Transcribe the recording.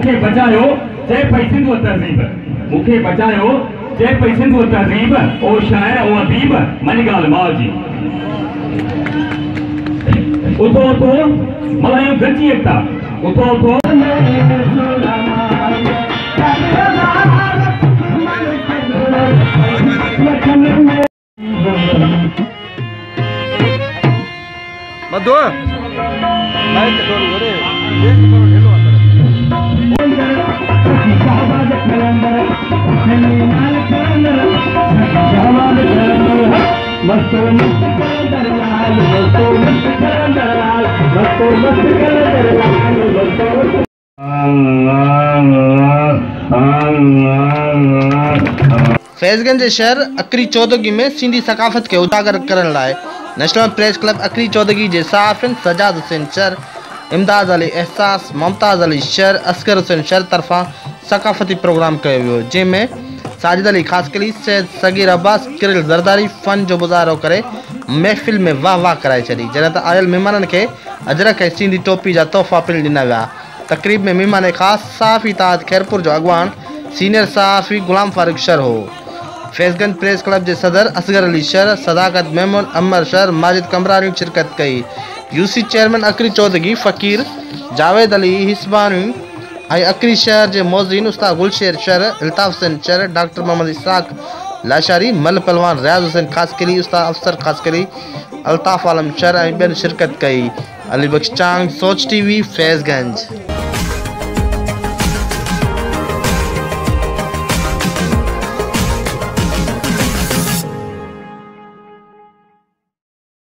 मुखे बचायो जय पैसिन वो तहजीब, मुखे बचायो जय पैसिन वो तहजीब, ओ शायर ओ अदीब मन गाल माजी उतो उतो मलायूं गची एकता उतो उतो मधु लाइट थोड़ी गोरे ये थोड़ा ढेलो अंदर फैज़गंज शहर अकरी चौदगी में सिंधी सकाफ़त के उजागर करण लाए नेशनल प्रेस क्लब अकरी चौदगी के सहाफ़िन सजाद हुसैन शर, इमदाद अली एहसास, मुमताज़ अली शर, असगर हुसैन शर तरफा सकाफ़ती प्रोग्राम किया वियो, जंहिंमें साजिद अली खासकली, सैयद सगीर अब्बास, किरिल ज़रदारी फ़न जो मुज़ाहिरो करे महफ़िल में वाह वाह कराए छॾी। जॾहिं त आयल महिमाननि खे अजरक ऐं सिंधी टोपी जा तोहफ़ा पिणु ॾिना विया। तक़रीब में महिमान ख़ासि सहाफ़ी ताज खैरपुर जो अॻवान सीनियर सहाफ़ी गुलाम फारूक शर हो। फैज़गंज प्रेस क्लब के सदर असगर अली शर, सदाकत मेमून अमर शर, माजिद कमरानी शिरकत कई। यूसी चेयरमैन अकरी चौदगी फ़कीर जावेद अली हिस्बानी और अकरी शहर के मोज़ीन उस्ताद गुलशेर शर, अल्ताफ़ हुसैन शर, डॉक्टर मोहम्मद इसाक लाशारी, मल पहलवान रियाज हुसैन खासकली, उस्ताद अफसर खासकली, अल्ताफ़ आलम शर और बेन शिरकत कई। अली बख्श चांग, सोच टीवी, फैज़गंज।